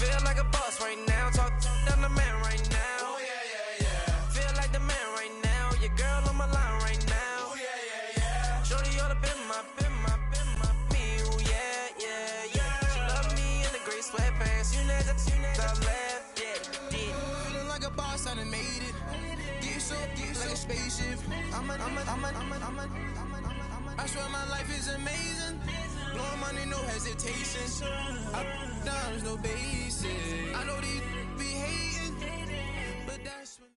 Feel like a boss right now. Talk down the man right now. Oh, yeah. Feel like the man right now. Your girl on my line right now. Oh, yeah. Shorty ought to been my me. Ooh, yeah. She love me in the gray sweatpants. You next, I left. Yeah. Feeling like a boss, I done made it. Get so like a spaceship. I swear my life is amazing. Blowing money, no hesitation. Up, down, no basic. I know these be hating, but that's when...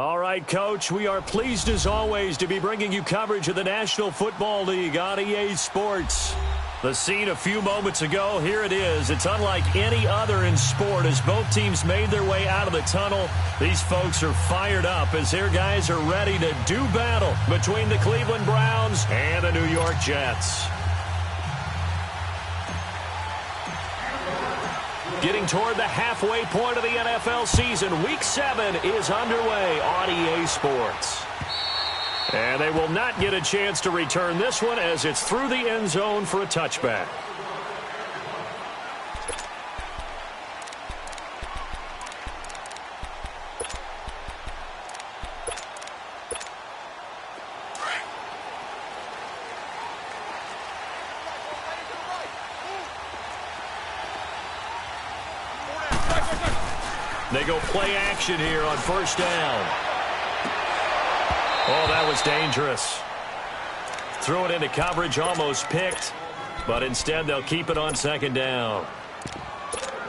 All right, Coach, we are pleased as always to be bringing you coverage of the National Football League on EA Sports. The scene a few moments ago, here it is. It's unlike any other in sport as both teams made their way out of the tunnel. These folks are fired up as their guys are ready to do battle between the Cleveland Browns and the New York Jets. Getting toward the halfway point of the NFL season, Week 7 is underway on EA Sports. And they will not get a chance to return this one as it's through the end zone for a touchback. They go play action here on first down. Oh, that was dangerous. Threw it into coverage, almost picked, but instead they'll keep it on second down.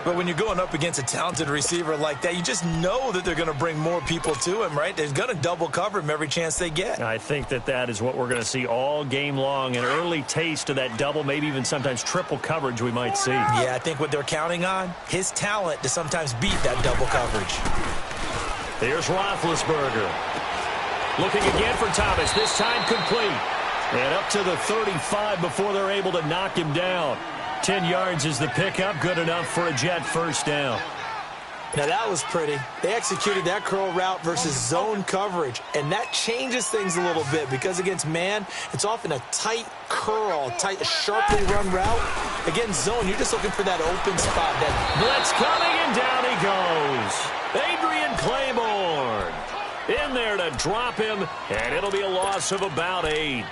But when you're going up against a talented receiver like that, you just know that they're going to bring more people to him, right? They're going to double cover him every chance they get. I think that is what we're going to see all game long, an early taste of that double, maybe even sometimes triple coverage we might see. Yeah, I think what they're counting on, his talent to sometimes beat that double coverage. Here's Roethlisberger. Looking again for Thomas, this time complete. And up to the 35 before they're able to knock him down. 10 yards is the pickup, good enough for a Jet first down. Now that was pretty. They executed that curl route versus zone coverage, and that changes things a little bit because against man, it's often a tight curl, tight, sharply run route. Against zone, you're just looking for that open spot. That blitz coming, and down he goes. Adrian Claiborne in there to drop him, and it'll be a loss of about 8.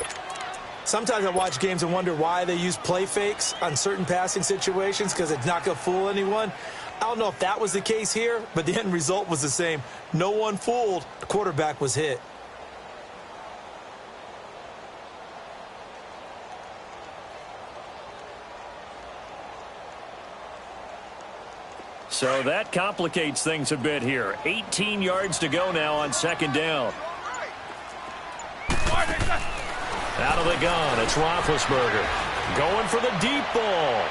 Sometimes I watch games and wonder why they use play fakes on certain passing situations because it's not going to fool anyone. I don't know if that was the case here, but the end result was the same. No one fooled. The quarterback was hit. So that complicates things a bit here. 18 yards to go now on second down. Out of the gun, it's Roethlisberger. Going for the deep ball.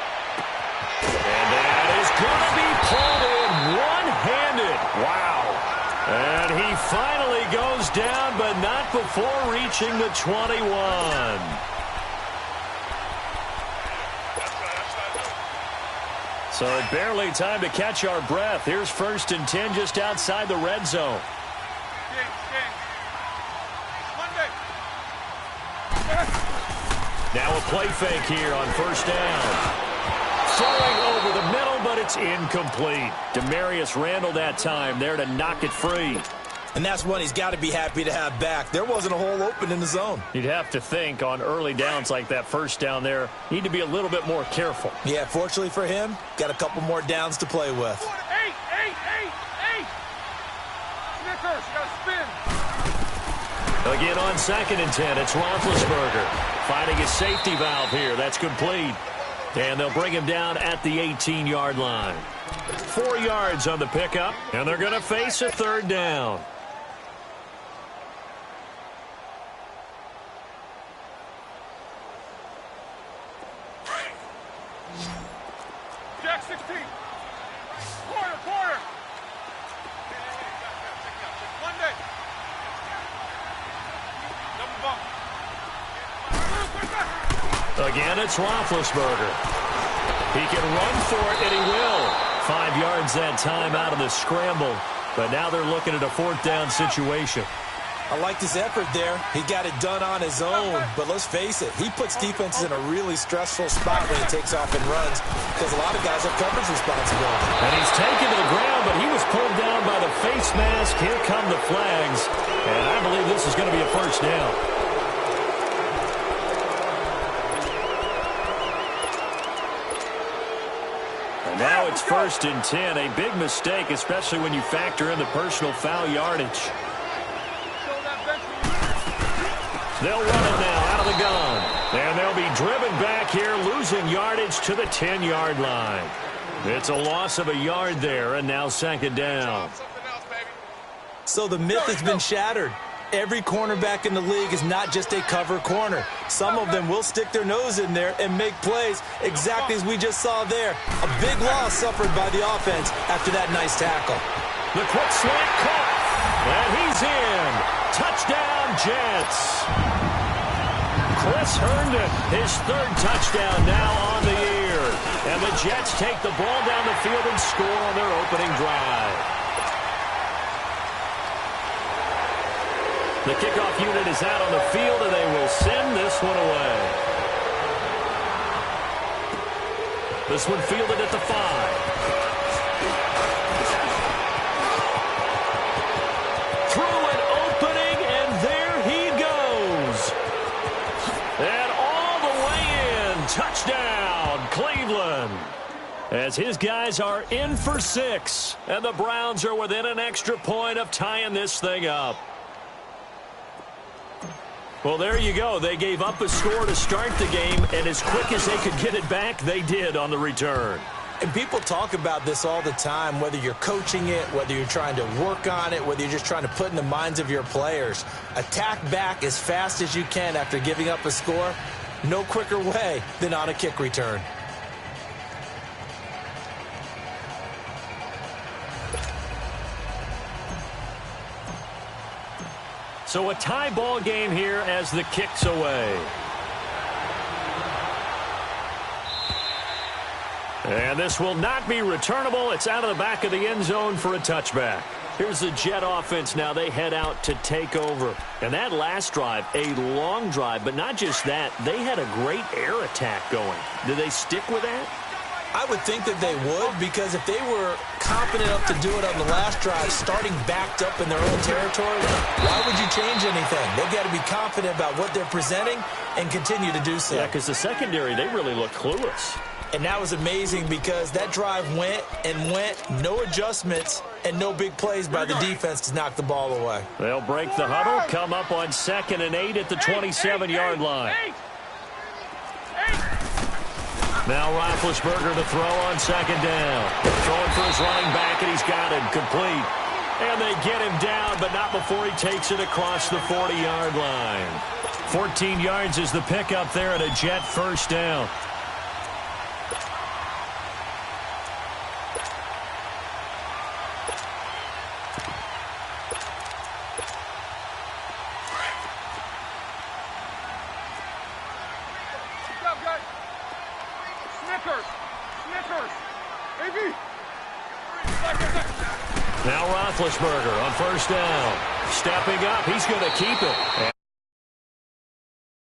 And that is going to be pulled in one-handed. Wow. And he finally goes down, but not before reaching the 21. So barely time to catch our breath. Here's 1st and 10 just outside the red zone. Now a play fake here on first down. Throwing over the middle, but it's incomplete. Demarius Randall that time there to knock it free. And that's one he's got to be happy to have back. There wasn't a hole open in the zone. You'd have to think on early downs like that first down there, need to be a little bit more careful. Yeah, fortunately for him, got a couple more downs to play with. Eight. Snickers, you got to spin. Again on 2nd and 10, it's Roethlisberger. Finding his safety valve here. That's complete. And they'll bring him down at the 18-yard line. 4 yards on the pickup, and they're going to face a 3rd down. Jack 16. Quarter. Monday. Double bump. Again, it's Roethlisberger. He can run for it, and he will. 5 yards that time out of the scramble. But now they're looking at a 4th down situation. I liked his effort there. He got it done on his own. But let's face it, he puts defenses in a really stressful spot when he takes off and runs because a lot of guys have coverage responsibility. And he's taken to the ground, but he was pulled down by the face mask. Here come the flags. And I believe this is going to be a first down. And now it's 1st and 10. A big mistake, especially when you factor in the personal foul yardage. They'll run it now out of the gun. And they'll be driven back here, losing yardage to the 10-yard line. It's a loss of a yard there, and now 2nd down. So the myth has been shattered. Every cornerback in the league is not just a cover corner. Some of them will stick their nose in there and make plays exactly as we just saw there. A big loss suffered by the offense after that nice tackle. The quick slant caught, and he's in. Touchdown, Jets. Chris Herndon, his 3rd touchdown now on the year. And the Jets take the ball down the field and score on their opening drive. The kickoff unit is out on the field, and they will send this one away. This one fielded at the 5. Touchdown, Cleveland. As his guys are in for 6, and the Browns are within an extra point of tying this thing up. Well, there you go. They gave up a score to start the game, and as quick as they could get it back, they did on the return. And people talk about this all the time, whether you're coaching it, whether you're trying to work on it, whether you're just trying to put in the minds of your players. Attack back as fast as you can after giving up a score. No quicker way than on a kick return. So a tie ball game here as the kick's away. And this will not be returnable. It's out of the back of the end zone for a touchback. Here's the Jet offense now. They head out to take over. And that last drive, a long drive, but not just that. They had a great air attack going. Do they stick with that? I would think that they would, because if they were confident enough to do it on the last drive, starting backed up in their own territory, why would you change anything? They've got to be confident about what they're presenting and continue to do so. Yeah, because the secondary, they really look clueless. And that was amazing because that drive went and went, no adjustments, and no big plays by the defense to knock the ball away. They'll break the huddle, come up on 2nd and 8 at the 27-yard line. Now Roethlisberger to throw on 2nd down. Throwing for his running back, and he's got him complete. And they get him down, but not before he takes it across the 40-yard line. 14 yards is the pickup there at a Jet 1st down. Now Roethlisberger on 1st down. Stepping up, he's going to keep it.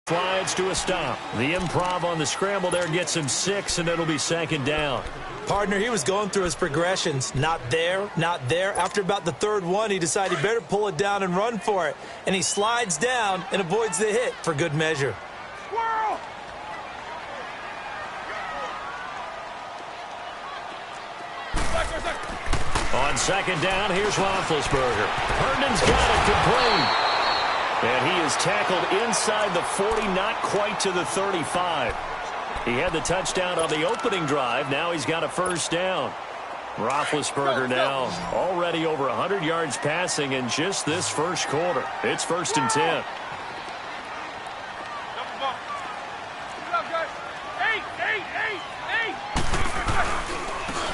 Slides to a stop. The improv on the scramble there gets him 6, and it'll be 2nd down. Partner, he was going through his progressions. Not there, not there. After about the 3rd one, he decided he better pull it down and run for it. And he slides down and avoids the hit for good measure. Squirrel! On 2nd down, here's Roethlisberger. Herndon's got it complete. And he is tackled inside the 40, not quite to the 35. He had the touchdown on the opening drive. Now he's got a 1st down. Roethlisberger now already over 100 yards passing in just this 1st quarter. It's 1st and 10.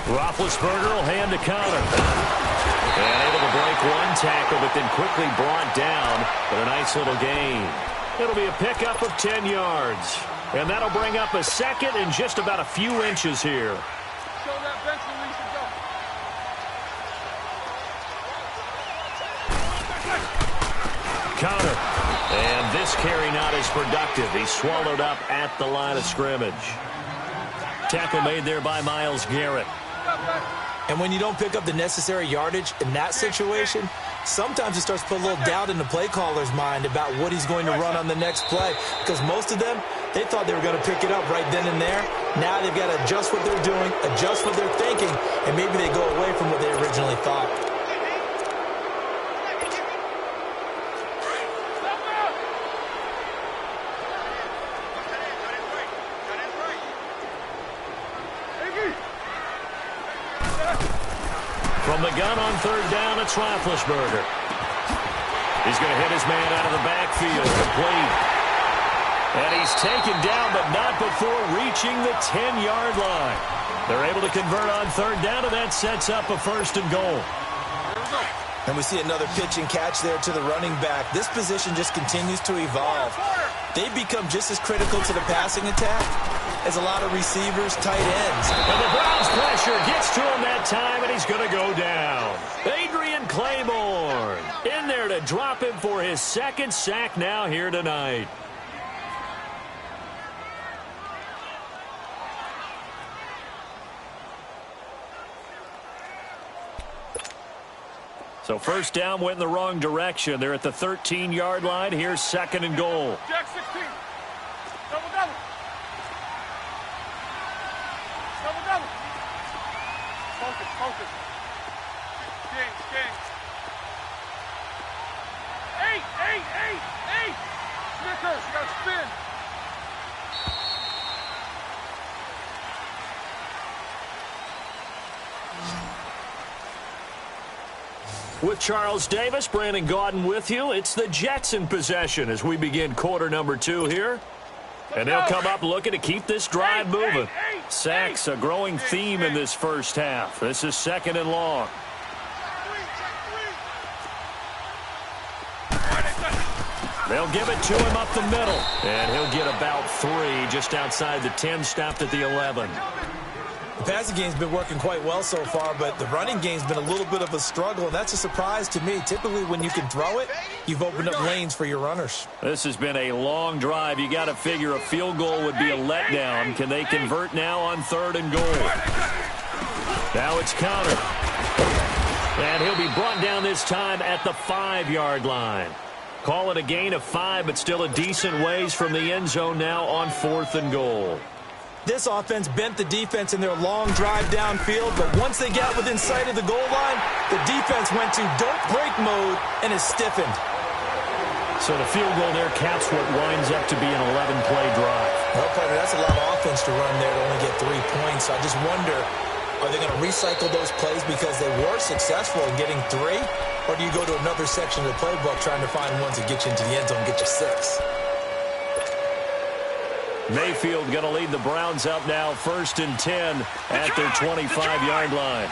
Roethlisberger will hand to Connor. And able to break one tackle, but then quickly brought down with a nice little gain. It'll be a pickup of 10 yards. And that'll bring up a 2nd and just about a few inches here. Show that bench where we should go. counter. And this carry not as productive. He's swallowed up at the line of scrimmage. Tackle made there by Myles Garrett. And when you don't pick up the necessary yardage in that situation, sometimes it starts to put a little doubt in the play caller's mind about what he's going to run on the next play. Because most of them, they thought they were going to pick it up right then and there. Now they've got to adjust what they're doing, adjust what they're thinking, and maybe they go away from what they originally thought. From the gun on third down, it's Roethlisberger. He's going to hit his man out of the backfield. Complete. And he's taken down, but not before reaching the 10-yard line. They're able to convert on third down, and that sets up a 1st and goal. And we see another pitch and catch there to the running back. This position just continues to evolve. They've become just as critical to the passing attack as a lot of receivers, tight ends. And the Browns pressure gets to him that time, and he's going to go down. Adrian Claiborne in there to drop him for his 2nd sack now here tonight. So 1st down went in the wrong direction. They're at the 13-yard line. Here's 2nd and goal. Jack 16. Double, double. Double, double. Focus, focus. King. 8. Snickers, you got to spin. With Charles Davis, Brandon Gaudin with you. It's the Jets in possession as we begin quarter number 2 here. And they'll come up looking to keep this drive moving. Sacks, a growing theme in this first half. This is 2nd and long. They'll give it to him up the middle. And he'll get about 3 just outside the 10, stopped at the 11. The passing game's been working quite well so far, but the running game's been a little bit of a struggle, and that's a surprise to me. Typically, when you can throw it, you've opened up lanes for your runners. This has been a long drive. You got to figure a field goal would be a letdown. Can they convert now on 3rd and goal? Now it's counter. And he'll be brought down this time at the 5-yard line. Call it a gain of 5, but still a decent ways from the end zone now on 4th and goal. This offense bent the defense in their long drive downfield, but once they got within sight of the goal line, the defense went to don't break mode and is stiffened. So the field goal there caps what winds up to be an 11-play drive. Well, partner, that's a lot of offense to run there to only get 3 points. So I just wonder, are they going to recycle those plays because they were successful in getting 3? Or do you go to another section of the playbook trying to find ones that get you into the end zone and get you 6? Mayfield going to lead the Browns up now, 1st and 10 at their 25-yard line.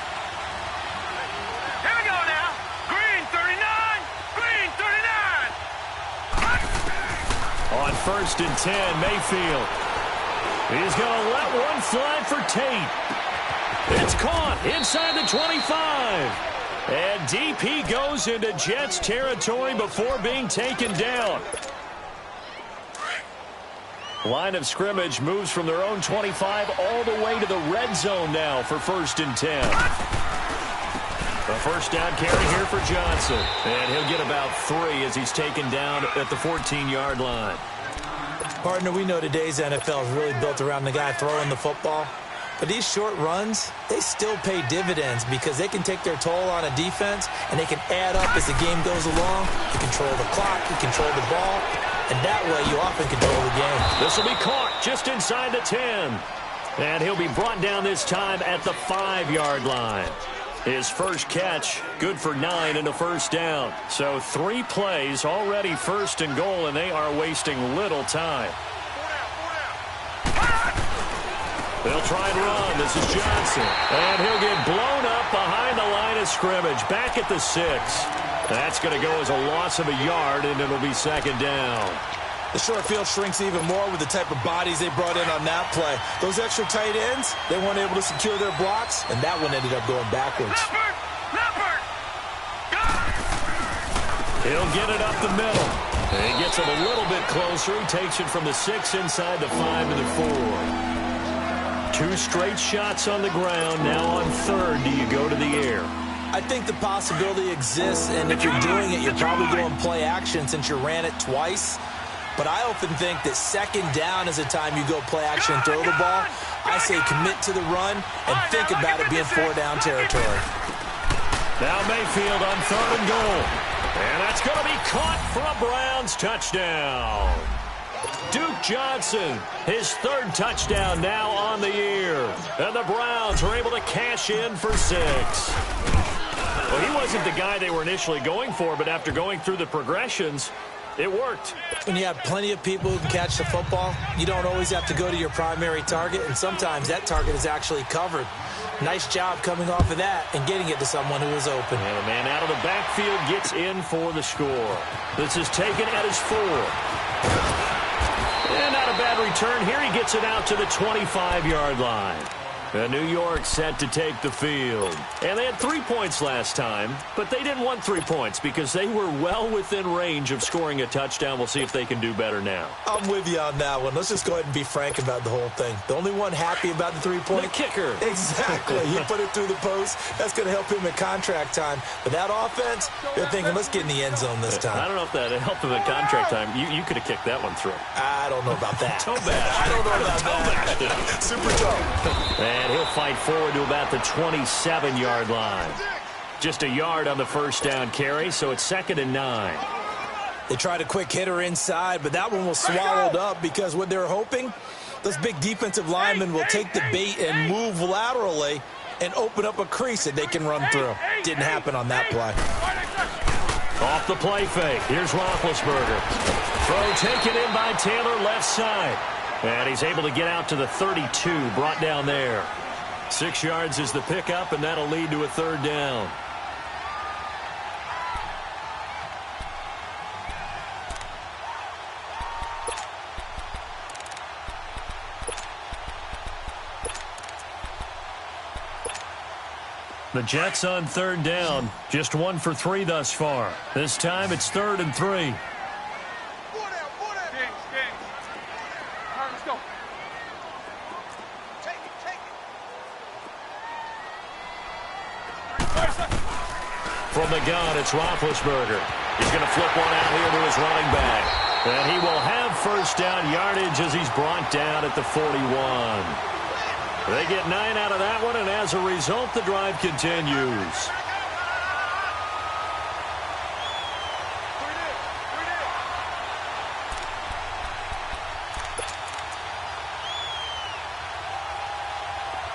Here we go now. Green 39. On 1st and 10, Mayfield. He's going to let one fly for Tate. It's caught inside the 25. And DP goes into Jets territory before being taken down. Line of scrimmage moves from their own 25 all the way to the red zone now for 1st and 10. A 1st down carry here for Johnson. And he'll get about 3 as he's taken down at the 14-yard line. Partner, we know today's NFL is really built around the guy throwing the football. But these short runs, they still pay dividends because they can take their toll on a defense and they can add up as the game goes along. You control the clock, you control the ball. And that way, you often control the game. This will be caught just inside the 10. And he'll be brought down this time at the 5-yard line. His first catch, good for 9 and a 1st down. So 3 plays, already 1st and goal, and they are wasting little time. They'll try and run. This is Johnson. And he'll get blown up behind the line of scrimmage, back at the 6. That's going to go as a loss of a yard, and it'll be 2nd down. The short field shrinks even more with the type of bodies they brought in on that play. Those extra tight ends, they weren't able to secure their blocks, and that one ended up going backwards. He'll get it up the middle. And he gets it a little bit closer. He takes it from the 6 inside the 5 to the 4. 2 straight shots on the ground. Now on third, do you go to the air? I think the possibility exists, and if you're doing it, you're probably going play action since you ran it twice. But I often think that second down is a time you go play action and throw the ball. I say commit to the run and think about it being 4-down territory. Now Mayfield on third and goal. And that's going to be caught for a Browns touchdown. Duke Johnson, his third touchdown now on the year. And the Browns are able to cash in for 6. Well, he wasn't the guy they were initially going for, but after going through the progressions, it worked. When you have plenty of people who can catch the football, you don't always have to go to your primary target, and sometimes that target is actually covered. Nice job coming off of that and getting it to someone who is open. And the man out of the backfield gets in for the score. This is taken at his 4. And not a bad return here. He gets it out to the 25-yard line. And New York set to take the field. And they had 3 points last time, but they didn't want 3 points because they were well within range of scoring a touchdown. We'll see if they can do better now. I'm with you on that one. Let's just go ahead and be frank about the whole thing. The only one happy about the 3-point. The kicker. Exactly. He put it through the post. That's going to help him at contract time. But that offense, they're thinking, let's get in the end zone this time. I don't know if that helped him at contract time. You could have kicked that one through. I don't know about that. Toe bash. I don't know about that. Super toe. And he'll fight forward to about the 27-yard line. Just a yard on the first down carry, so it's 2nd and 9. They tried a quick hitter inside, but that one was swallowed up because what they're hoping, those big defensive linemen will take the bait and move laterally and open up a crease that they can run through. Didn't happen on that play. Off the play fake. Here's Roethlisberger. Throw taken in by Taylor left side. And he's able to get out to the 32, brought down there. 6 yards is the pickup, and that'll lead to a 3rd down. The Jets on 3rd down. Just 1 for 3 thus far. This time it's 3rd and 3. From the gun, it's Roethlisberger. He's going to flip one out here to his running back. And he will have first down yardage as he's brought down at the 41. They get 9 out of that one, and as a result, the drive continues.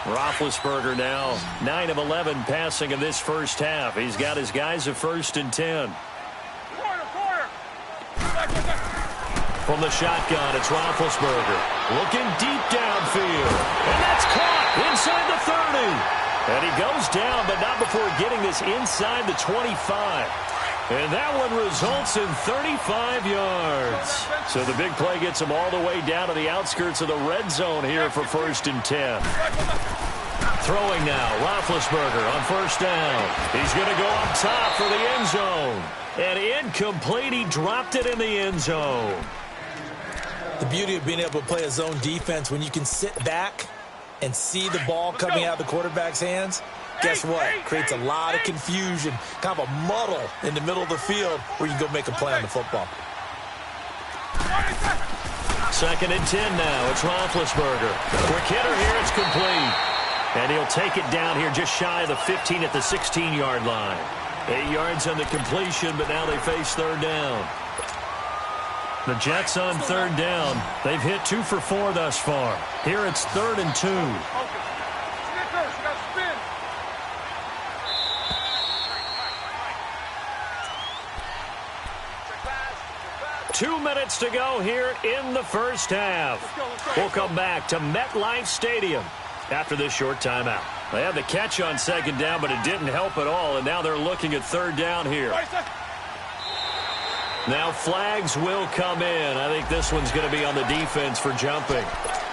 Roethlisberger now 9 of 11 passing in this first half. He's got his guys at 1st and 10. From the shotgun, it's Roethlisberger looking deep downfield. And that's caught inside the 30. And he goes down, but not before getting this inside the 25. And that one results in 35 yards. So the big play gets him all the way down to the outskirts of the red zone here for 1st and 10. Throwing now, Roethlisberger on 1st down. He's going to go up top for the end zone. And incomplete, he dropped it in the end zone. The beauty of being able to play a zone defense when you can sit back and see the ball coming out of the quarterback's hands, guess what? Creates a lot of confusion, kind of a muddle in the middle of the field where you can go make a play on the football. 2nd and 10 now. It's Roethlisberger. Quick hitter here. It's complete. And he'll take it down here just shy of the 15 at the 16-yard line. 8 yards on the completion, but now they face 3rd down. The Jets on 3rd down. They've hit 2 for 4 thus far. Here it's 3rd and 2. 2 minutes to go here in the first half. We'll come back to MetLife Stadium after this short timeout. They had the catch on 2nd down, but it didn't help at all, and now they're looking at 3rd down here. Now flags will come in. I think this one's going to be on the defense for jumping.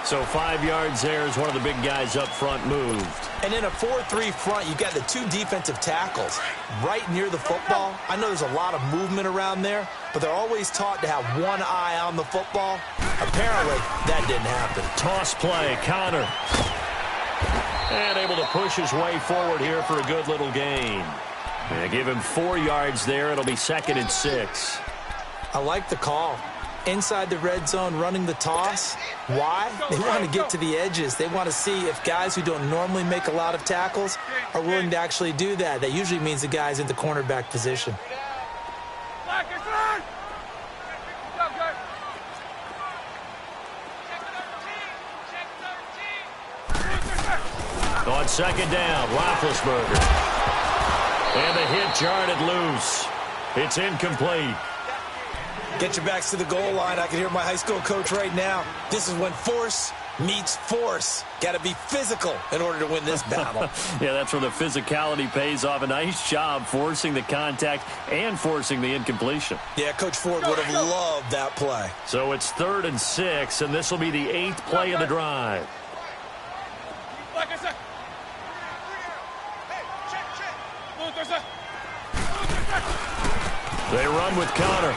So 5 yards there as one of the big guys up front moved. And in a 4-3 front, you've got the 2 defensive tackles right near the football. I know there's a lot of movement around there, but they're always taught to have one eye on the football. Apparently, that didn't happen. Toss play, Connor. And able to push his way forward here for a good little gain. And give him 4 yards there. It'll be 2nd and 6. I like the call. Inside the red zone, running the toss. Why? They want to get to the edges. They want to see if guys who don't normally make a lot of tackles are willing to actually do that. That usually means the guy's in the cornerback position. On 2nd down, Roethlisberger. And the hit jarred it loose. It's incomplete. Get your backs to the goal line. I can hear my high school coach right now. This is when force meets force. Got to be physical in order to win this battle. Yeah, that's where the physicality pays off. A nice job forcing the contact and forcing the incompletion. Yeah, Coach Ford would have loved that play. So it's 3rd and 6, and this will be the 8th play of the drive. They run with Connor.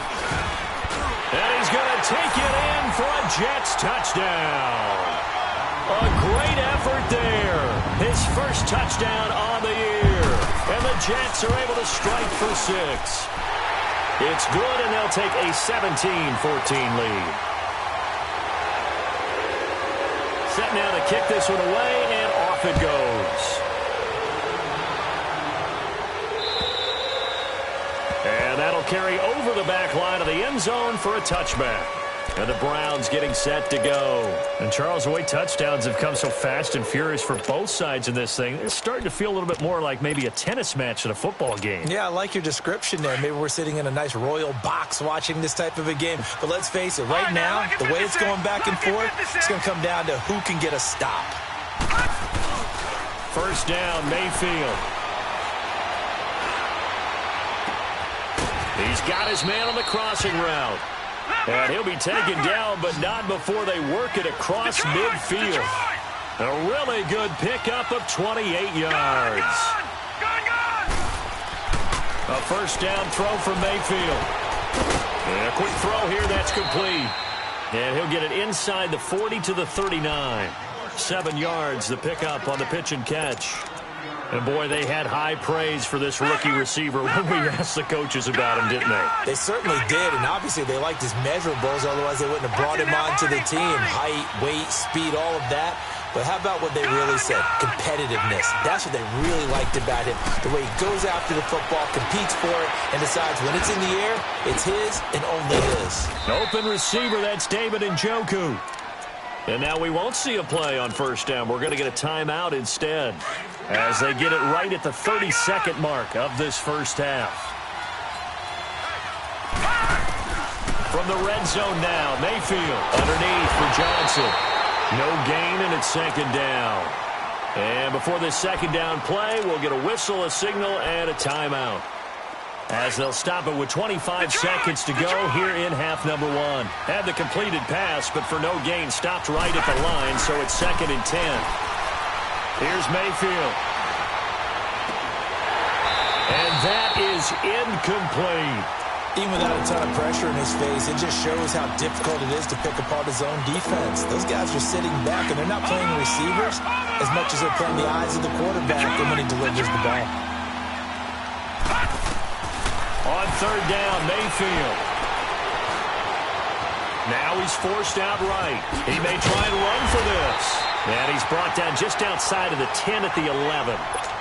And he's going to take it in for a Jets touchdown. A great effort there. His first touchdown on the year. And the Jets are able to strike for 6. It's good, and they'll take a 17-14 lead. Set now to kick this one away, and off it goes. And that'll carry over the back line of the end zone for a touchback. And the Browns getting set to go. And Charles, the way touchdowns have come so fast and furious for both sides in this thing, it's starting to feel a little bit more like maybe a tennis match in a football game. Yeah, I like your description there. Maybe we're sitting in a nice royal box watching this type of a game. But let's face it, right now, the way it's going back and forth, it's going to come down to who can get a stop. 1st down, Mayfield. He's got his man on the crossing route. And he'll be taken down, but not before they work it across midfield. A really good pickup of 28 yards. A 1st down throw from Mayfield. And a quick throw here, that's complete. And he'll get it inside the 40 to the 39. 7 yards, the pickup on the pitch and catch. And, boy, they had high praise for this rookie receiver when we asked the coaches about him, didn't they? They certainly did, and obviously they liked his measurables. Otherwise, they wouldn't have brought him onto the team. Height, weight, speed, all of that. But how about what they really said? Competitiveness. That's what they really liked about him. The way he goes after the football, competes for it, and decides when it's in the air, it's his and only his. Open receiver, that's David Njoku. And now we won't see a play on 1st down. We're going to get a timeout instead as they get it right at the 32nd mark of this first half. From the red zone now, Mayfield underneath for Johnson. No gain, and it's 2nd down. And before this 2nd down play, we'll get a whistle, a signal, and a timeout, as they'll stop it with 25 seconds to go here in half number 1. Had the completed pass, but for no gain, stopped right at the line, so it's 2nd and 10. Here's Mayfield. And that is incomplete. Even without a ton of pressure in his face, it just shows how difficult it is to pick apart his own defense. Those guys are sitting back, and they're not playing receivers as much as they're playing the eyes of the quarterback and when he delivers the ball. On 3rd down, Mayfield. Now he's forced out right. He may try and run for this. And he's brought down just outside of the 10 at the 11.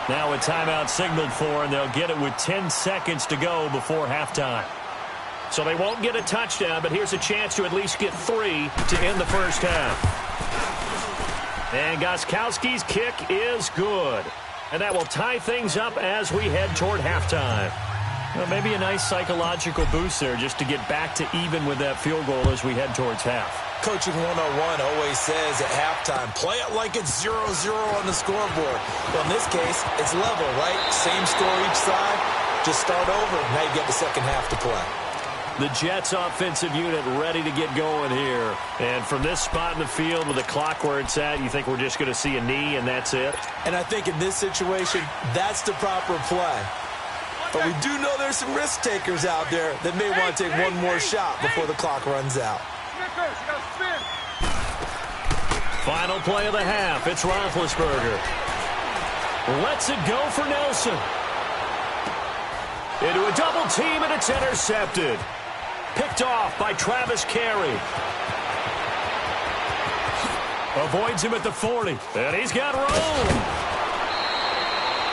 Now a timeout signaled for, and they'll get it with 10 seconds to go before halftime. So they won't get a touchdown, but here's a chance to at least get 3 to end the first half. And Gostkowski's kick is good. And that will tie things up as we head toward halftime. Well, maybe a nice psychological boost there just to get back to even with that field goal as we head towards half. Coaching 101 always says at halftime, play it like it's 0-0 on the scoreboard. Well, in this case, it's level, right? Same score each side. Just start over. Now you get the second half to play. The Jets offensive unit ready to get going here. And from this spot in the field with the clock where it's at, you think we're just going to see a knee and that's it? And I think in this situation, that's the proper play. But we do know there's some risk takers out there that may want to take one more shot before the clock runs out. Final play of the half. It's Roethlisberger. Lets it go for Nelson. Into a double team, and it's intercepted. Picked off by Travis Carey. Avoids him at the 40. And he's got room.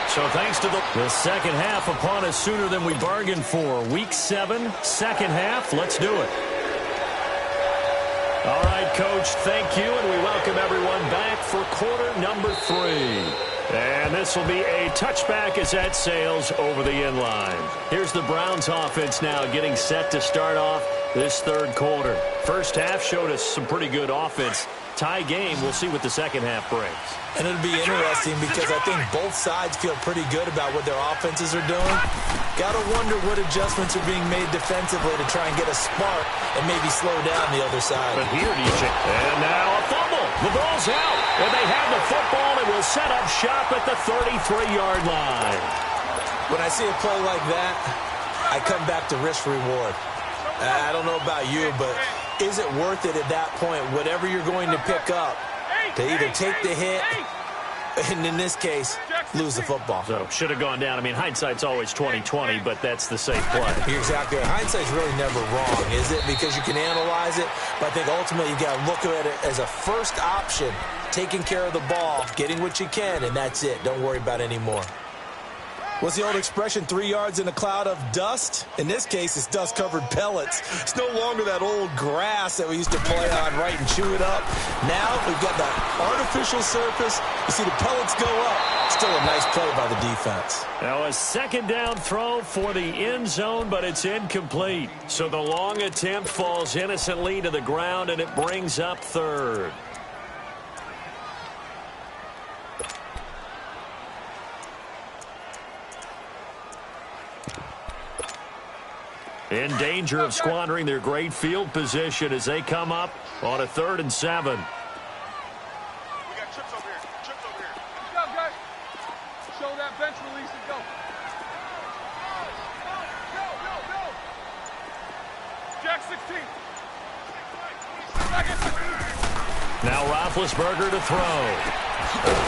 So thanks to the second half upon us sooner than we bargained for. Week 7, second half. Let's do it. All right, Coach, thank you, and we welcome everyone back for quarter number 3. And this will be a touchback as that sails over the end line. Here's the Browns offense now getting set to start off this third quarter. First half showed us some pretty good offense. Tie game, we'll see what the second half brings. And it'll be interesting because I think both sides feel pretty good about what their offenses are doing. Got to wonder what adjustments are being made defensively to try and get a spark and maybe slow down the other side. But here, DJ. And now a fumble. The ball's out. And they have the football and will set up shop at the 33-yard line. When I see a play like that, I come back to risk-reward. I don't know about you, but is it worth it at that point, whatever you're going to pick up, to either take the hit and, in this case, lose the football? So, should have gone down. I mean, hindsight's always 20/20, but that's the safe play. You're exactly right. Hindsight's really never wrong, is it? Because you can analyze it, but I think ultimately you got to look at it as a first option, taking care of the ball, getting what you can, and that's it. Don't worry about any more. What's the old expression, 3 yards in a cloud of dust? In this case, it's dust-covered pellets. It's no longer that old grass that we used to play on, right, and chew it up. Now we've got that artificial surface. You see the pellets go up. Still a nice play by the defense. Now a second down throw for the end zone, but it's incomplete. So the long attempt falls innocently to the ground, and it brings up third. In danger of squandering their great field position as they come up on a 3rd and 7. We got trips over here. Trips over here. Go, guys. Show that bench release and go. Go. Jack 16. Now Roethlisberger to throw.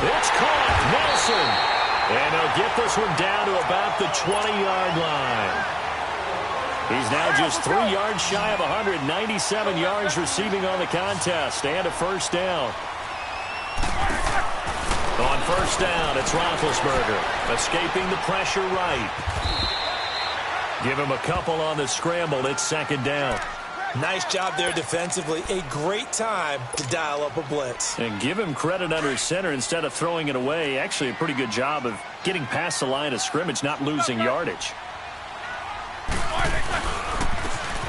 It's caught. Nelson. And they'll get this one down to about the 20-yard line. He's now just 3 yards shy of 197 yards receiving on the contest and a first down. On first down, it's Roethlisberger escaping the pressure right. Give him a couple on the scramble. It's second down. Nice job there defensively. A great time to dial up a blitz. And give him credit under center instead of throwing it away. Actually, a pretty good job of getting past the line of scrimmage, not losing yardage.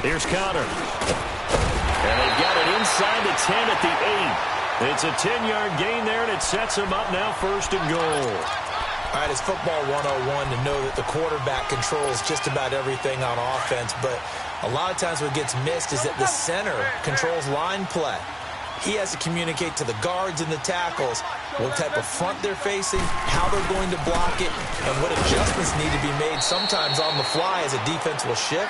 Here's Connor. And they've got it inside the 10 at the 8. It's a 10-yard gain there, and it sets them up now 1st and goal. All right, it's football 101 to know that the quarterback controls just about everything on offense, but a lot of times what gets missed is that the center controls line play. He has to communicate to the guards and the tackles what type of front they're facing, how they're going to block it, and what adjustments need to be made sometimes on the fly as a defense will shift.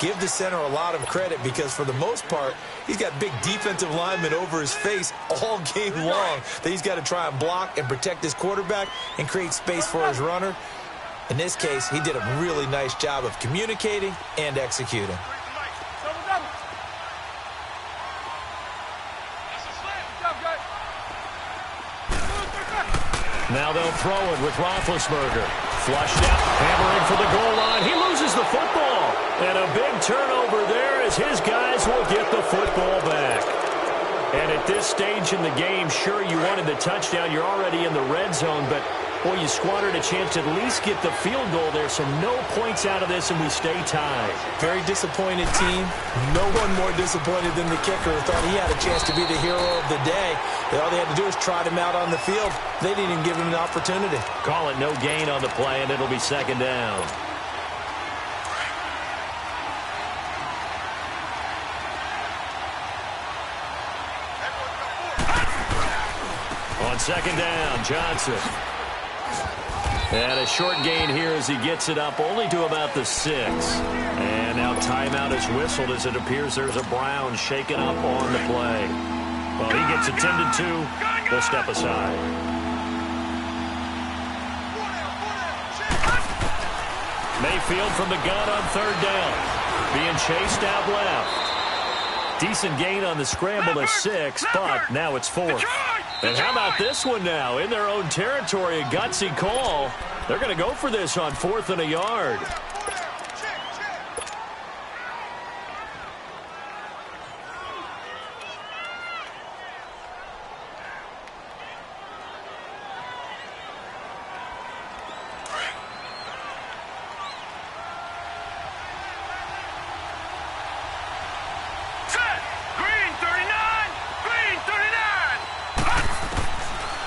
Give the center a lot of credit because for the most part, he's got big defensive linemen over his face all game long that he's got to try and block and protect his quarterback and create space for his runner. In this case, he did a really nice job of communicating and executing. Now they'll throw it with Roethlisberger. Flushed out, hammering for the goal line. He loses the football. And a big turnover there as his guys will get the football back. And at this stage in the game, sure, you wanted the touchdown. You're already in the red zone, but, boy, you squandered a chance to at least get the field goal there. So no points out of this, and we stay tied. Very disappointed team. No one more disappointed than the kicker who thought he had a chance to be the hero of the day. All they had to do was trot him out on the field. They didn't even give him an opportunity. Call it no gain on the play, and it'll be second down. On second down, Johnson. And a short gain here as he gets it up only to about the 6. And now timeout is whistled as it appears there's a Brown shaken up on the play. Well, he gets attended to. They'll step aside. Mayfield from the gun on third down. Being chased out left. Decent gain on the scramble to 6, but now it's 4th. And how about this one now? In their own territory, a gutsy call. They're going to go for this on 4th and a yard.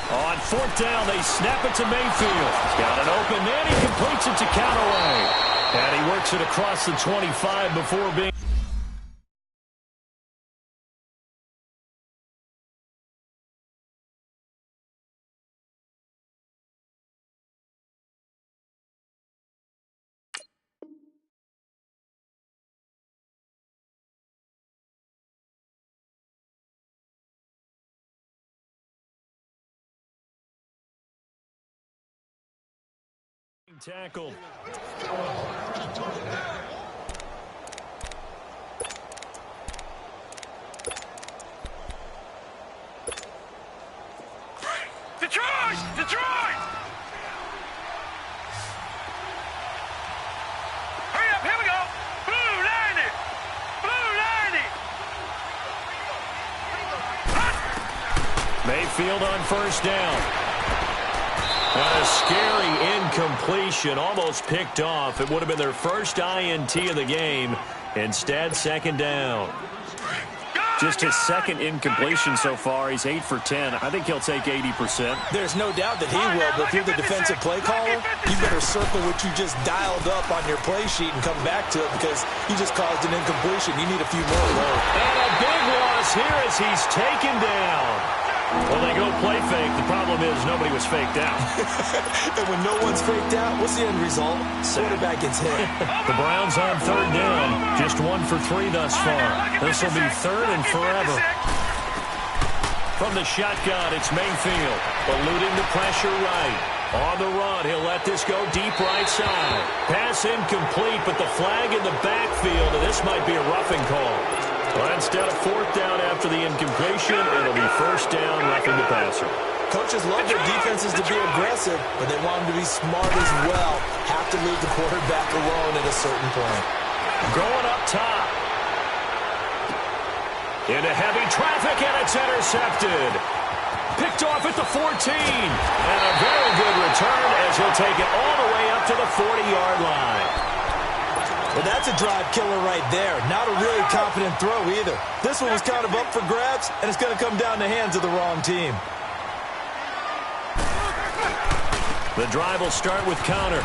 On 4th down, they snap it to Mayfield. He's got an open man. He completes it to Callaway. And he works it across the 25 before being... tackled. Detroit! Detroit! Hurry up, here we go! Blue 90! Blue 90! Mayfield on first down. And a scary incompletion, almost picked off. It would have been their first INT of the game. Instead, second down. Just his second incompletion so far. He's 8 for 10. I think he'll take 80%. There's no doubt that he will, but if you're the defensive play caller, you better circle what you just dialed up on your play sheet and come back to it because you just caused an incompletion. You need a few more of those. And a big loss here as he's taken down. Well, they go play fake. The problem is nobody was faked out. And when no one's faked out, what's the end result? Quarterback gets hit. The Browns on third down. Just 1 for 3 thus far. This will be third and forever. From the shotgun, it's Mayfield. Eluding the pressure right. On the run, he'll let this go deep right side. Pass incomplete, but the flag in the backfield, and this might be a roughing call. But instead of 4th down after the incompletion, it'll be first down, roughing the passer. Coaches love their defenses to be aggressive, but they want them to be smart as well. Have to leave the quarterback alone at a certain point. Going up top. Into heavy traffic, and it's intercepted. Picked off at the 14. And a very good return as he'll take it all the way up to the 40-yard line. Well, that's a drive killer right there. Not a really confident throw either. This one was kind of up for grabs, and it's going to come down the hands of the wrong team. The drive will start with Connor.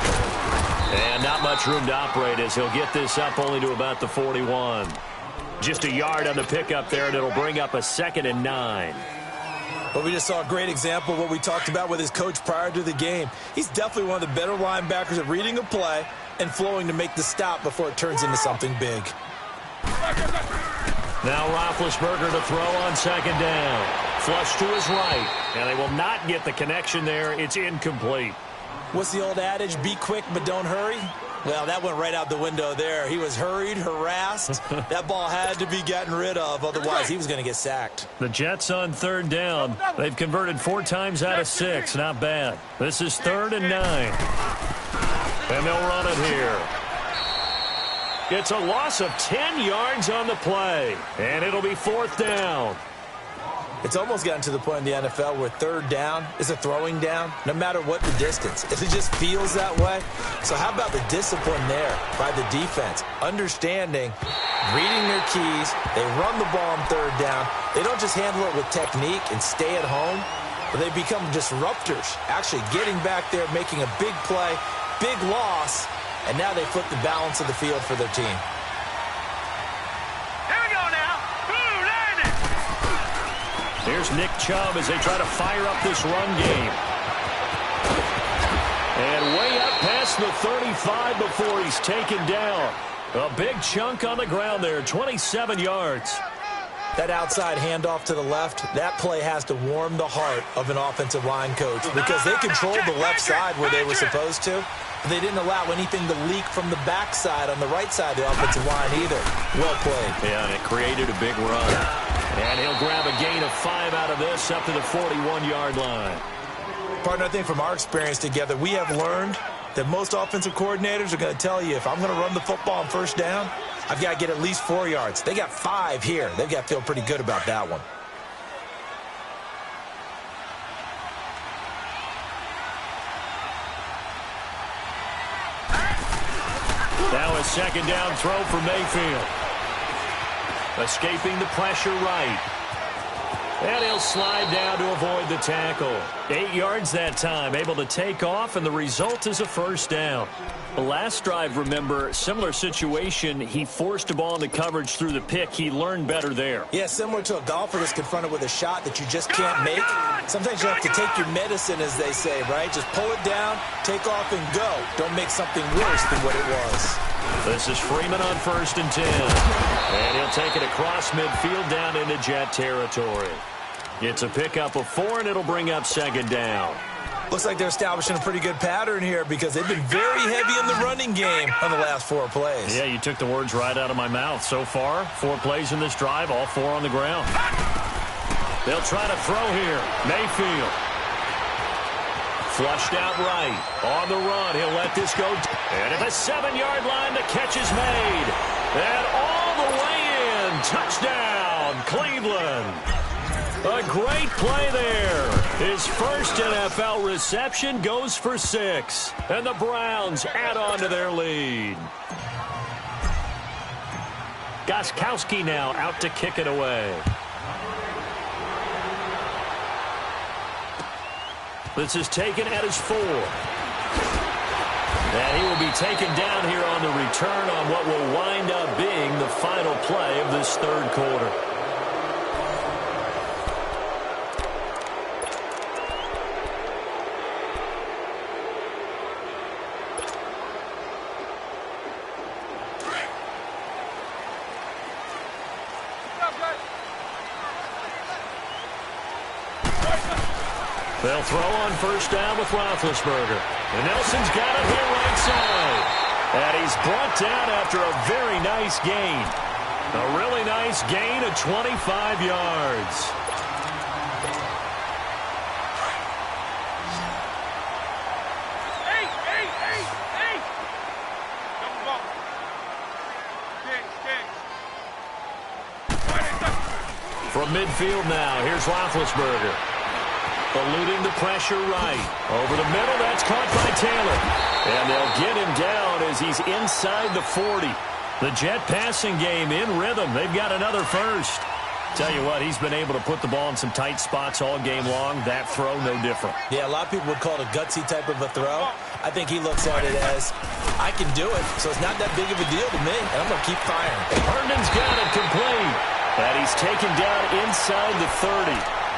And not much room to operate as he'll get this up only to about the 41. Just a yard on the pickup there, and it'll bring up a 2nd and 9. But we just saw a great example of what we talked about with his coach prior to the game. He's definitely one of the better linebackers at reading a play and flowing to make the stop before it turns into something big. Now Roethlisberger to throw on second down. Flush to his right, and they will not get the connection there. It's incomplete. What's the old adage? Be quick, but don't hurry? Well, that went right out the window there. He was hurried, harassed. That ball had to be gotten rid of, otherwise he was going to get sacked. The Jets on third down. They've converted 4 times out of 6. Not bad. This is 3rd and 9. And they'll run it here. It's a loss of 10 yards on the play. And it'll be 4th down. It's almost gotten to the point in the NFL where third down is a throwing down, no matter what the distance. If it just feels that way. So how about the discipline there by the defense? Understanding, reading their keys. They run the ball on third down. They don't just handle it with technique and stay at home, but they become disruptors, actually getting back there, making a big play, big loss, and now they flip the balance of the field for their team. Here's Nick Chubb as they try to fire up this run game. And way up past the 35 before he's taken down. A big chunk on the ground there, 27 yards. That outside handoff to the left, that play has to warm the heart of an offensive line coach because they controlled the left side where they were supposed to. But they didn't allow anything to leak from the backside on the right side of the offensive line either. Well played. Yeah, and it created a big run. And he'll grab a gain of 5 out of this up to the 41-yard line. Partner, I think from our experience together, we have learned that most offensive coordinators are going to tell you, if I'm going to run the football on first down, I've got to get at least 4 yards. They got 5 here. They've got to feel pretty good about that one. Now a second down throw for Mayfield. Escaping the pressure right. And he'll slide down to avoid the tackle. 8 yards that time, able to take off, and the result is a first down. The last drive, remember, similar situation. He forced a ball into coverage through the pick. He learned better there. Yeah, similar to a golfer that's confronted with a shot that you just can't make. Sometimes you have to take your medicine, as they say, right? Just pull it down, take off, and go. Don't make something worse than what it was. This is Freeman on 1st and 10. And he'll take it across midfield down into Jet territory. It's a pickup of 4, and it'll bring up second down. Looks like they're establishing a pretty good pattern here because they've been very heavy in the running game on the last 4 plays. Yeah, you took the words right out of my mouth. So far, 4 plays in this drive, all 4 on the ground. They'll try to throw here. Mayfield. Flushed out right. On the run, he'll let this go. And at the 7-yard line, the catch is made. And all the way in. Touchdown, Cleveland. A great play there. His first NFL reception goes for 6. And the Browns add on to their lead. Gostkowski now out to kick it away. This is taken at his 4. And he will be taken down here on the return on what will wind up being the final play of this 3rd quarter. They'll throw on first down with Roethlisberger. And Nelson's got it here right side. And he's brought down after a very nice gain. A really nice gain of 25 yards. From midfield now, here's Roethlisberger. Eluding the pressure right. Over the middle, that's caught by Taylor. And they'll get him down as he's inside the 40. The Jet passing game in rhythm. They've got another first. Tell you what, he's been able to put the ball in some tight spots all game long. That throw, no different. Yeah, a lot of people would call it a gutsy type of a throw. I think he looks at it as, I can do it, so it's not that big of a deal to me, and I'm going to keep firing. Herndon's got it complete. And he's taken down inside the 30.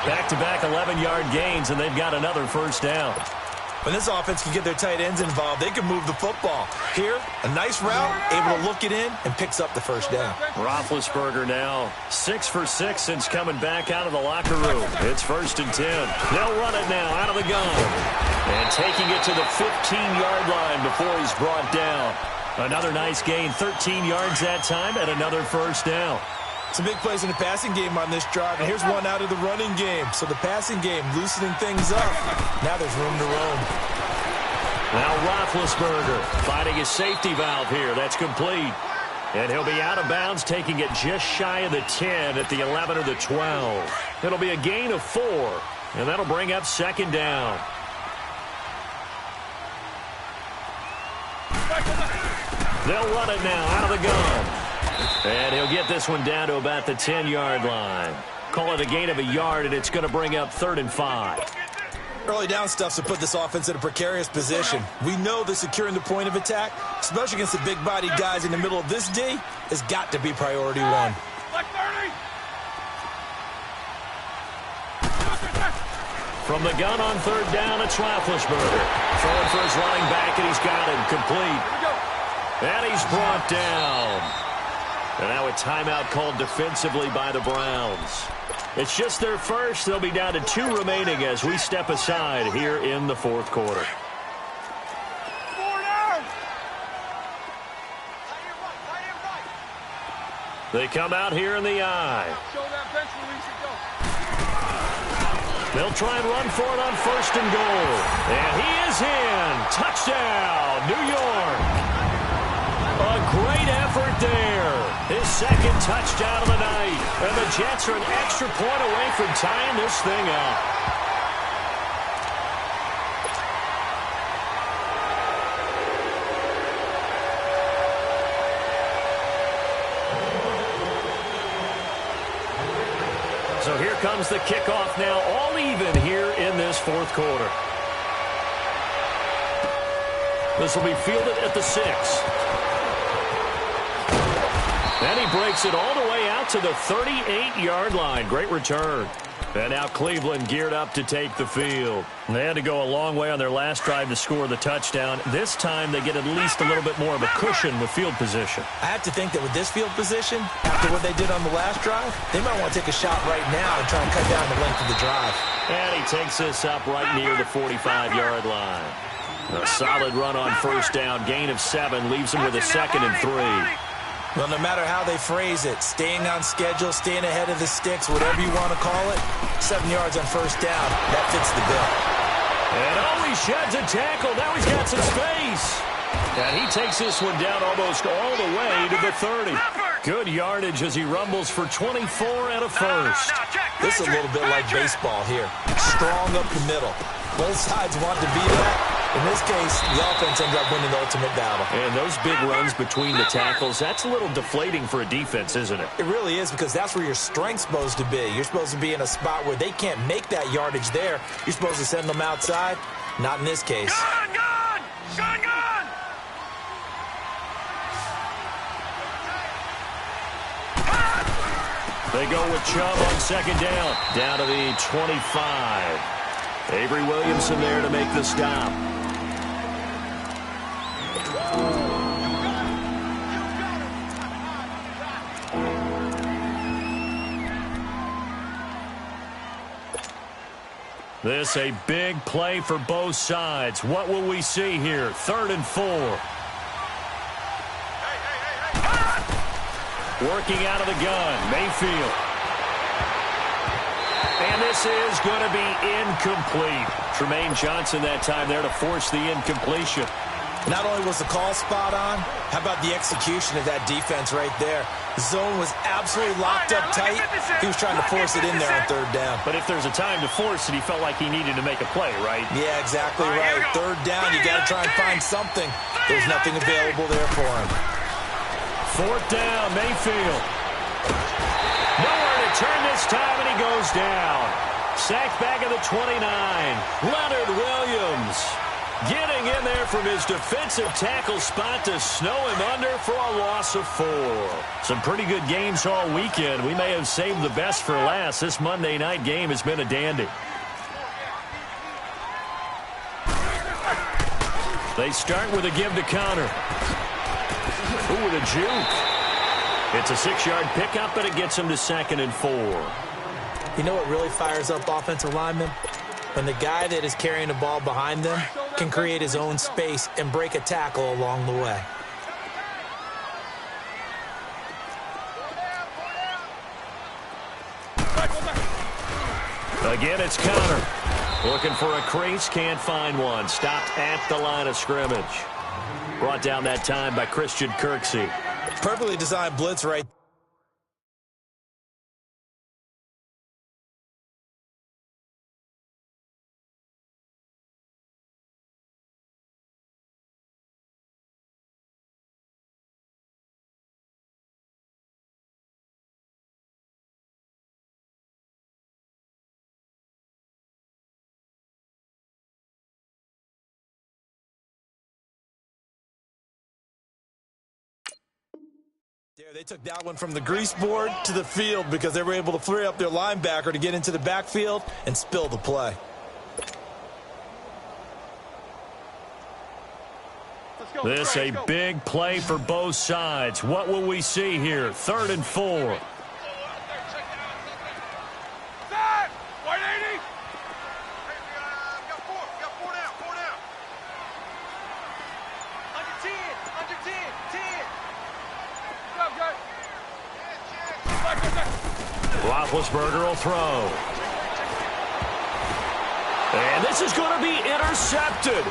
Back-to-back 11-yard gains, and they've got another first down. When this offense can get their tight ends involved, they can move the football. Here, a nice route, able to look it in, and picks up the first down. Roethlisberger now 6 for 6 since coming back out of the locker room. It's 1st and 10. They'll run it now out of the gun. And taking it to the 15-yard line before he's brought down. Another nice gain, 13 yards that time, and another first down. Some big plays in the passing game on this drive, and here's one out of the running game. So the passing game loosening things up. Now there's room to roam. Now Roethlisberger finding his safety valve here. That's complete. And he'll be out of bounds, taking it just shy of the 10 at the 11 or the 12. It'll be a gain of 4, and that'll bring up second down. They'll run it now out of the gun. And he'll get this one down to about the 10-yard line. Call it a gain of a yard, and it's going to bring up 3rd and 5. Early down stuff's to put this offense in a precarious position. We know that securing the point of attack, especially against the big-bodied guys in the middle of this D, has got to be priority 1. From the gun on third down, it's Roethlisberger. Throwing for his running back, and he's got him complete. And he's brought down. And now a timeout called defensively by the Browns. It's just their first. They'll be down to 2 remaining as we step aside here in the fourth quarter. They come out here in the eye. They'll try and run for it on first and goal. And he is in. Touchdown, New York. A great effort there. His second touchdown of the night. And the Jets are an extra point away from tying this thing up. So here comes the kickoff now, all even here in this fourth quarter. This will be fielded at the 6. And he breaks it all the way out to the 38-yard line. Great return. And now Cleveland geared up to take the field. They had to go a long way on their last drive to score the touchdown. This time they get at least a little bit more of a cushion with field position. I have to think that with this field position, after what they did on the last drive, they might want to take a shot right now and try and cut down the length of the drive. And he takes this up right near the 45-yard line. A solid run on first down. Gain of 7 leaves him with a 2nd and 3. Well, no matter how they phrase it, staying on schedule, staying ahead of the sticks, whatever you want to call it, 7 yards on first down, that fits the bill. And he sheds a tackle. Now he's got some space. And he takes this one down almost all the way to the 30. Good yardage as he rumbles for 24 and a first. This is a little bit like baseball here. Strong up the middle. Both sides want to be that. In this case, the offense ends up winning the ultimate battle. And those big runs between the tackles, that's a little deflating for a defense, isn't it? It really is, because that's where your strength's supposed to be. You're supposed to be in a spot where they can't make that yardage there. You're supposed to send them outside. Not in this case. Gun! They go with Chubb on second down. Down to the 25. Avery Williamson there to make the stop. This a big play for both sides. What will we see here? 3rd and 4. Working out of the gun, Mayfield. And this is going to be incomplete. Tremaine Johnson that time there to force the incompletion. Not only was the call spot on, how about the execution of that defense right there? The zone was absolutely locked up tight. He was trying to force it in there on 3rd down. But if there's a time to force it, he felt like he needed to make a play, right? Yeah, exactly right. 3rd down, you got to try and find something. There's nothing available there for him. 4th down, Mayfield. Nowhere to turn this time, and he goes down. Sacked back at the 29. Leonard Williams getting in there from his defensive tackle spot to snow him under for a loss of 4. Some pretty good games all weekend. We may have saved the best for last. This Monday night game has been a dandy. They start with a give to Connor. Ooh, with a juke. It's a 6-yard pickup, but it gets him to 2nd and 4. You know what really fires up offensive linemen? When the guy that is carrying the ball behind them can create his own space and break a tackle along the way. Again, it's Connor. Looking for a crease, can't find one. Stopped at the line of scrimmage. Brought down that time by Christian Kirksey. Perfectly designed blitz right. They took that one from the grease board to the field because they were able to free up their linebacker to get into the backfield and spill the play. This a big play for both sides. What will we see here? 3rd and 4. Roethlisberger will throw. And this is going to be intercepted.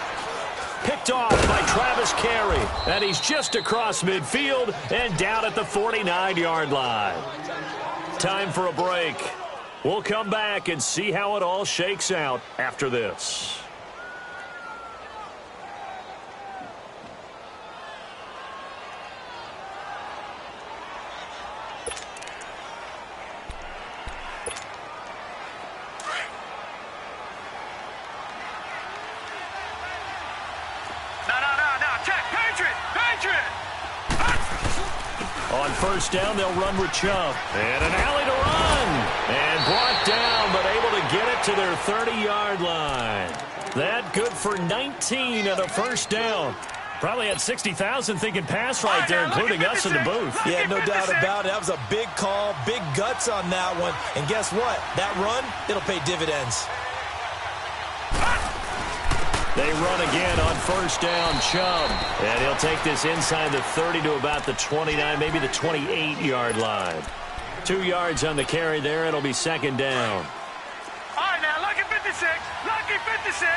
Picked off by Travis Carey. And he's just across midfield and down at the 49-yard line. Time for a break. We'll come back and see how it all shakes out after this. On first down, they'll run with Chubb. And an alley to run. And brought down, but able to get it to their 30-yard line. That good for 19 and a first down. Probably had 60,000 thinking pass right there, including us in the booth. Yeah, no doubt about it. That was a big call, big guts on that one. And guess what? That run, it'll pay dividends. They run again on first down, Chubb. And he'll take this inside the 30 to about the 29, maybe the 28-yard line. 2 yards on the carry there. It'll be second down. All right, now, lucky 56. Lucky 56.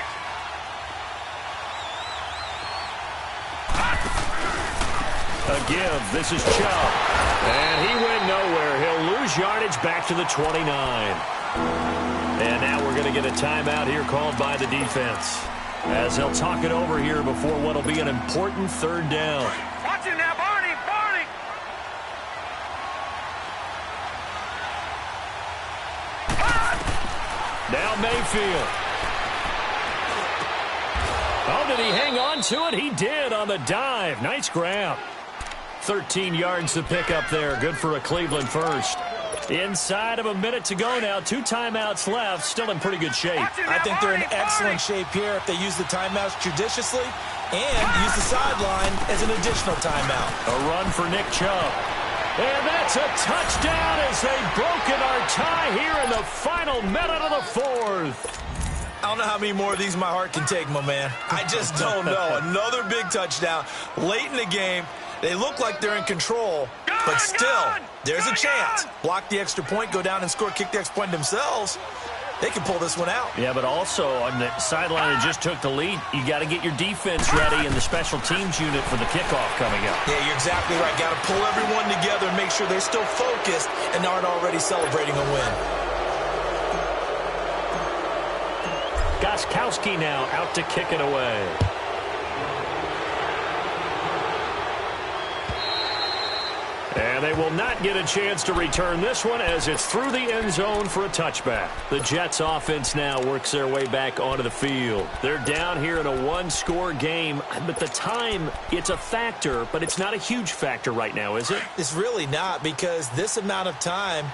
A give. This is Chubb. And he went nowhere. He'll lose yardage back to the 29. And now we're going to get a timeout here called by the defense, as they'll talk it over here before what will be an important third down. Watch it now, Barney, Barney. Now Mayfield. Oh, did he hang on to it? He did on the dive. Nice grab. 13 yards to pick up there. Good for a Cleveland first. Inside of a minute to go now. 2 timeouts left. Still in pretty good shape. I think they're in excellent shape here if they use the timeouts judiciously and use the sideline as an additional timeout. A run for Nick Chubb. And that's a touchdown as they've broken our tie here in the final minute of the 4th. I don't know how many more of these my heart can take, my man. I just don't know. Another big touchdown late in the game. They look like they're in control, but still, there's a chance. Block the extra point, go down and score, kick the extra point themselves. They can pull this one out. Yeah, but also on the sideline that just took the lead, you got to get your defense ready and the special teams unit for the kickoff coming up. Yeah, you're exactly right. Got to pull everyone together and make sure they're still focused and aren't already celebrating a win. Gostkowski now out to kick it away. And they will not get a chance to return this one as it's through the end zone for a touchback. The Jets offense now works their way back onto the field. They're down here in a 1-score game, but the time, it's a factor, but it's not a huge factor right now, is it? It's really not, because this amount of time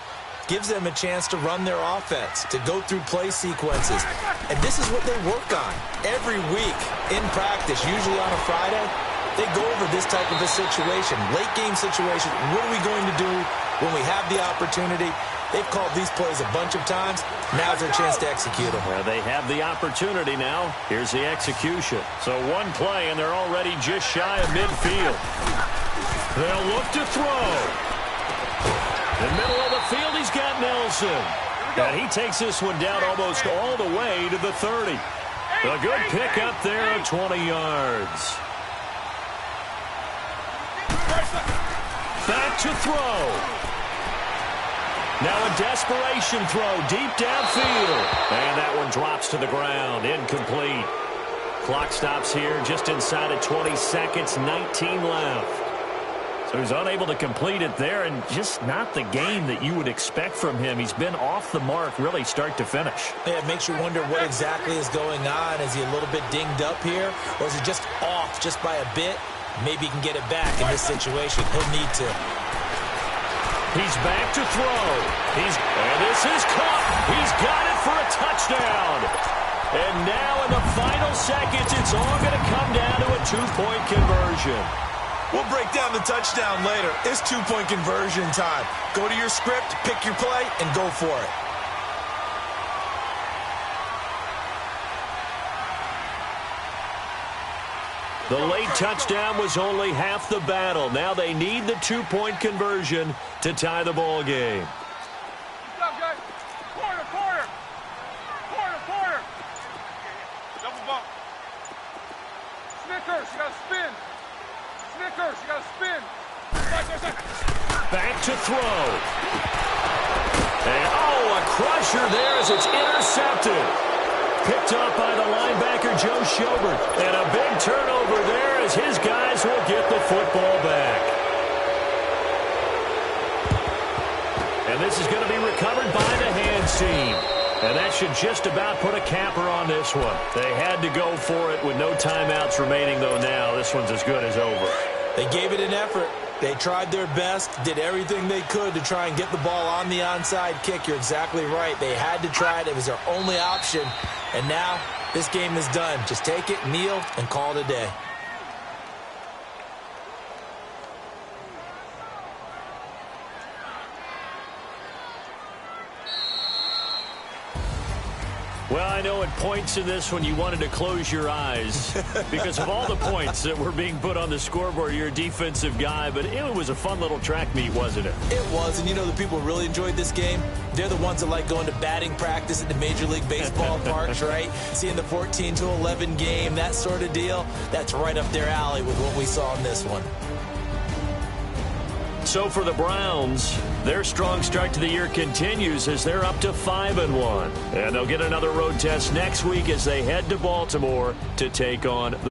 gives them a chance to run their offense, to go through play sequences. And this is what they work on every week in practice, usually on a Friday. They go over this type of a situation, late-game situation. What are we going to do when we have the opportunity? They've called these plays a bunch of times. Now's their chance to execute them. Well, they have the opportunity now. Here's the execution. So one play, and they're already just shy of midfield. They'll look to throw. In the middle of the field, he's got Nelson. And he takes this one down almost all the way to the 30. A good pick up there of 20 yards. Back to throw. Now a desperation throw deep downfield. And that one drops to the ground. Incomplete. Clock stops here just inside of 20 seconds. 19 left. So he's unable to complete it there, and just not the game that you would expect from him. He's been off the mark really start to finish. Yeah, it makes you wonder what exactly is going on. Is he a little bit dinged up here, or is he just off just by a bit? Maybe he can get it back in this situation. He'll need to. He's back to throw. And this is caught. He's got it for a touchdown. And now in the final seconds, it's all going to come down to a two-point conversion. We'll break down the touchdown later. It's two-point conversion time. Go to your script, pick your play, and go for it. The late touchdown was only half the battle. Now they need the two-point conversion to tie the ball game. Good job, guys. Corner, corner. Corner, corner. Double bump. Snickers, you got to spin. Snickers, you got to spin. Back to throw. And, oh, a crusher there as it's intercepted. Picked up by the linebacker, Joe Schobert. And a big turnover there as his guys will get the football back. And this is going to be recovered by the hands team. And that should just about put a capper on this one. They had to go for it with no timeouts remaining, though now this one's as good as over. They gave it an effort. They tried their best, did everything they could to try and get the ball on the onside kick. You're exactly right. They had to try it. It was their only option. And now this game is done. Just take it, kneel, and call it a day. Well, I know at points in this one you wanted to close your eyes because of all the points that were being put on the scoreboard. You're a defensive guy, but it was a fun little track meet, wasn't it? It was, and you know the people who really enjoyed this game? They're the ones that like going to batting practice at the Major League Baseball parks, right? Seeing the 14-11 game, that sort of deal. That's right up their alley with what we saw in this one. So for the Browns, their strong start to the year continues as they're up to 5-1. And they'll get another road test next week as they head to Baltimore to take on the